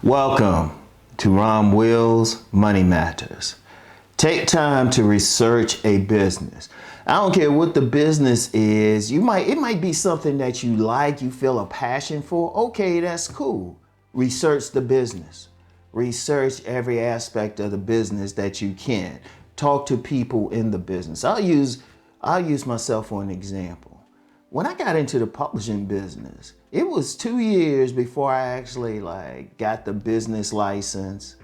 Welcome to Rom Wills Money Matters. Take time to research a business. I don't care what the business is. It might be something that you like, you feel a passion for. Okay, that's cool. Research the business. Research every aspect of the business that you can. Talk to people in the business. I'll use myself for an example. When I got into the publishing business, it was 2 years before I actually got the business license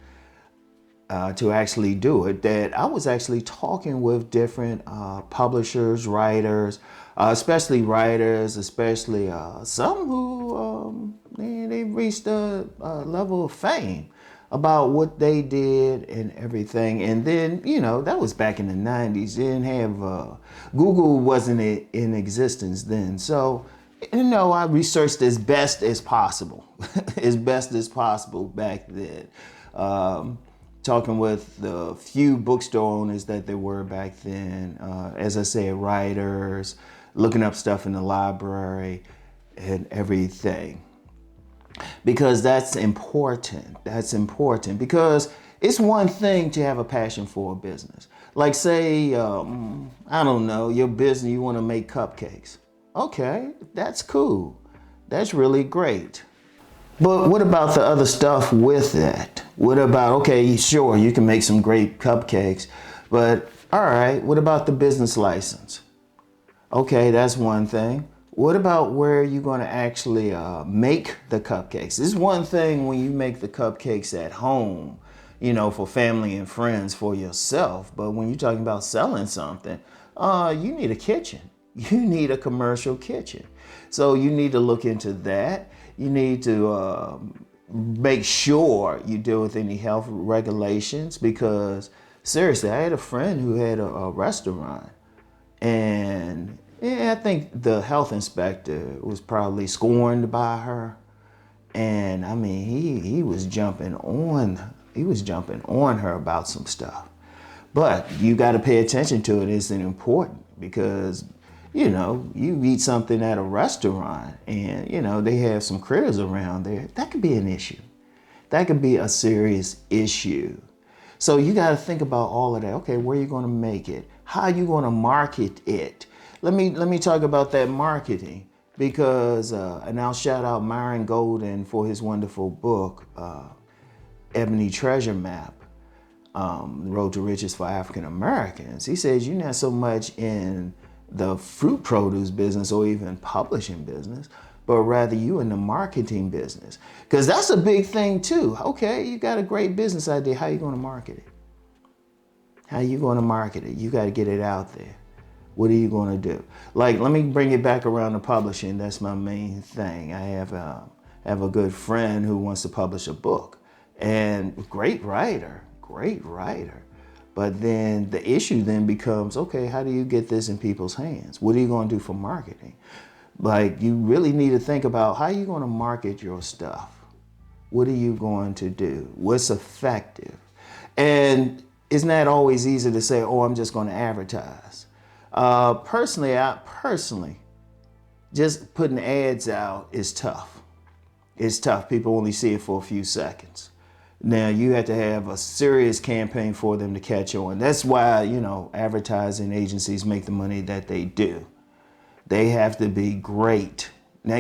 to actually do it, that I was actually talking with different publishers, writers, especially some who they reached a level of fame about what they did and everything. And then, that was back in the 90s. They didn't have, Google wasn't in existence then. So, I researched as best as possible, as best as possible back then. Talking with the few bookstore owners that there were back then, as I said, writers, looking up stuff in the library and everything. Because that's important. That's important because it's one thing to have a passion for a business. Like say, I don't know, your business, you want to make cupcakes. Okay, that's cool. That's really great. But what about the other stuff with it? What about, okay, sure, you can make some great cupcakes, but all right, what about the business license? Okay, that's one thing. What about where you're going to actually make the cupcakes? It's one thing when you make the cupcakes at home, for family and friends, for yourself. But when you're talking about selling something, you need a kitchen. You need a commercial kitchen. So you need to look into that. You need to make sure you deal with any health regulations because seriously, I had a friend who had a restaurant and I think the health inspector was probably scorned by her. And I mean, he was jumping on her about some stuff. But you got to pay attention to it. It's important because, you eat something at a restaurant and, they have some critters around there. That could be an issue. That could be a serious issue. So you got to think about all of that. Okay, where are you going to make it? How are you going to market it? Let me talk about that marketing because, and I'll shout out Myron Golden for his wonderful book, Ebony Treasure Map, Road to Riches for African Americans. He says you're not so much in the fruit produce business or even publishing business, but rather you in the marketing business. Because that's a big thing too. Okay, you got a great business idea. How are you going to market it? How are you going to market it? You got to get it out there. What are you going to do? Let me bring it back around to publishing. That's my main thing. I have a good friend who wants to publish a book and great writer. But then the issue then becomes, okay, how do you get this in people's hands? What are you going to do for marketing? You really need to think about how you're going to market your stuff. What are you going to do? What's effective? And it's not always easy to say, oh, I'm just going to advertise. Personally, just putting ads out is tough. It's tough. People only see it for a few seconds. Now you have to have a serious campaign for them to catch on. That's why, advertising agencies make the money that they do. They have to be great at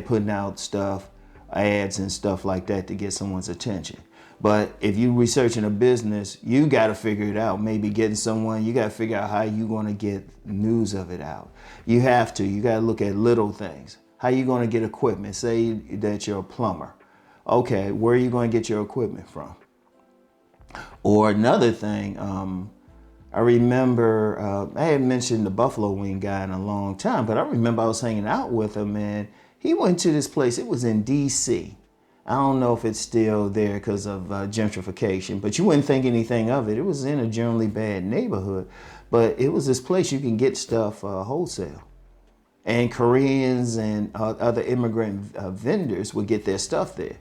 putting out stuff, ads and stuff like that to get someone's attention. But if you're researching a business, you got to figure it out. Maybe getting someone, you got to figure out how you're going to get news of it out. You got to look at little things. How you going to get equipment? Say that you're a plumber. Okay, where are you going to get your equipment from? Or another thing, I remember, I had mentioned the Buffalo Wing guy in a long time, but I remember I was hanging out with him and he went to this place. It was in D.C. I don't know if it's still there because of gentrification, but you wouldn't think anything of it. It was in a generally bad neighborhood, but it was this place you can get stuff wholesale. And Koreans and other immigrant vendors would get their stuff there.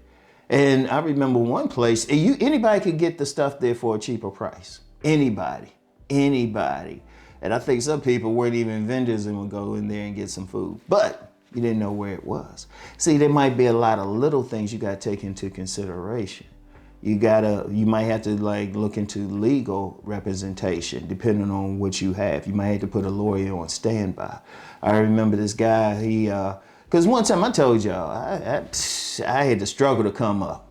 And I remember one place, anybody could get the stuff there for a cheaper price. Anybody. And I think some people weren't even vendors and would go in there and get some food. But You didn't know where it was. See, there might be a lot of little things you got to take into consideration. You might have to like look into legal representation depending on what you have. You might have to put a lawyer on standby. I remember this guy, because one time I told y'all, I had to struggle to come up.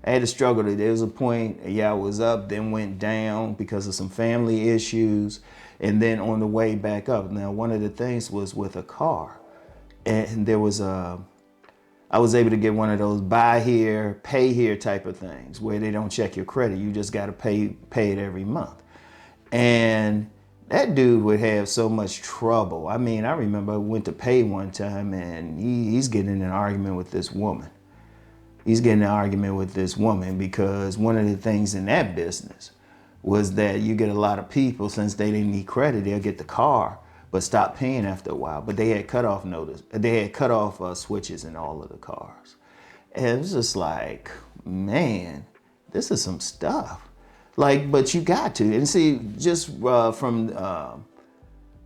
There was a point, I was up, then went down because of some family issues, and then on the way back up. Now, one of the things was with a car, and there was I was able to get one of those buy here, pay here type of things where they don't check your credit. You just got to pay it every month. And that dude would have so much trouble. I mean, I remember I went to pay one time and he's getting in an argument with this woman. Because one of the things in that business was that you get a lot of people, since they didn't need credit, they'll get the car, but stop paying after a while. But they had cutoff switches in all of the cars. And it was just like, man, this is some stuff. Like, but you got to. And see, just from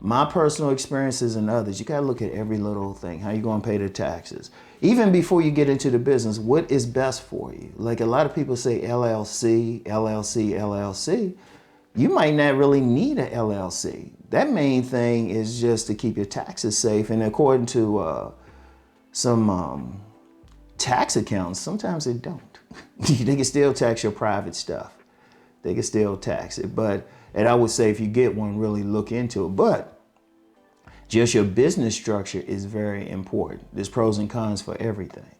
my personal experiences and others, you got to look at every little thing. How you going to pay the taxes? Even before you get into the business, what is best for you? Like a lot of people say LLC, LLC, LLC. You might not really need a LLC. That main thing is just to keep your taxes safe. And according to some tax accountants, sometimes they don't. They can still tax your private stuff. They can still tax it. And I would say if you get one, really look into it. But just your business structure is very important. There's pros and cons for everything.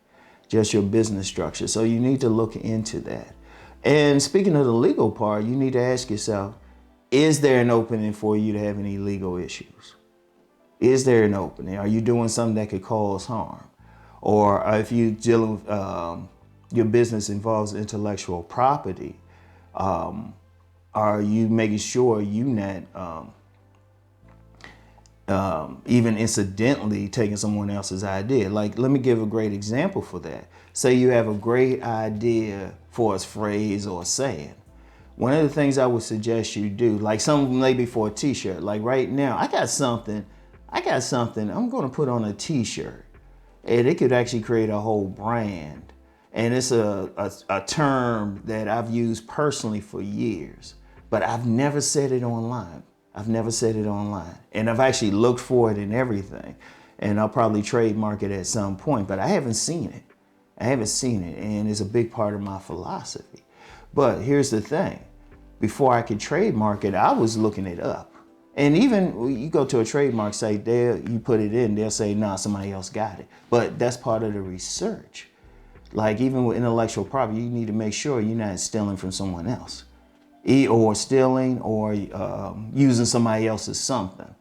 Just your business structure. So you need to look into that. And speaking of the legal part, you need to ask yourself, is there an opening for you to have any legal issues? Is there an opening? Are you doing something that could cause harm? Or if you dealing with, your business involves intellectual property, are you making sure you not even incidentally taking someone else's idea? Like, let me give a great example for that. Say you have a great idea for a phrase or a saying. One of the things I would suggest you do, like something maybe for a t-shirt, like right now, I got something I'm going to put on a t-shirt, and it could actually create a whole brand. And it's a term that I've used personally for years, but I've never said it online. And I've actually looked for it and everything, and I'll probably trademark it at some point, but I haven't seen it. And it's a big part of my philosophy. But here's the thing. Before I could trademark it, I was looking it up. And even you go to a trademark site, you put it in, they'll say, nah, somebody else got it. But that's part of the research. Like even with intellectual property, you need to make sure you're not stealing from someone else. Or stealing or using somebody else's something.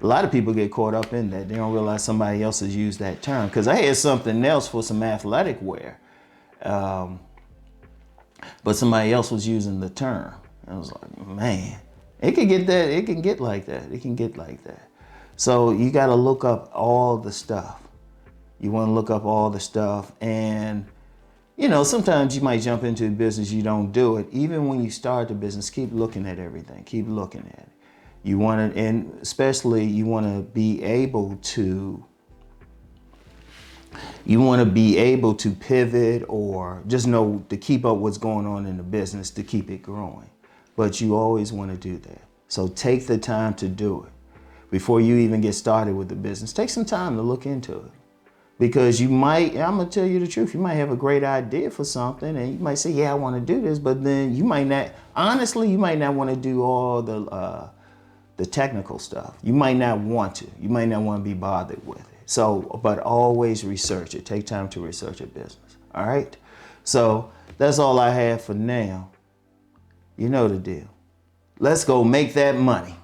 A lot of people get caught up in that. They don't realize somebody else has used that term. Because I had something else for some athletic wear. But somebody else was using the term. I was like, man, it can get like that. So you got to look up all the stuff. You want to look up all the stuff. And, you know, sometimes you might jump into a business, you don't do it. Even when you start the business, keep looking at everything. Keep looking at it. You want to, and especially you want to be able to pivot or just know to keep up what's going on in the business to keep it growing. But you always want to do that. So take the time to do it. Before you even get started with the business, take some time to look into it. Because you might, I'm going to tell you the truth, you might have a great idea for something and you might say, yeah, I want to do this, but then you might not, honestly, you might not want to do all the technical stuff. You might not want to. You might not want to be bothered with it. So, but always research it. Take time to research a business. All right? So that's all I have for now. You know the deal. Let's go make that money.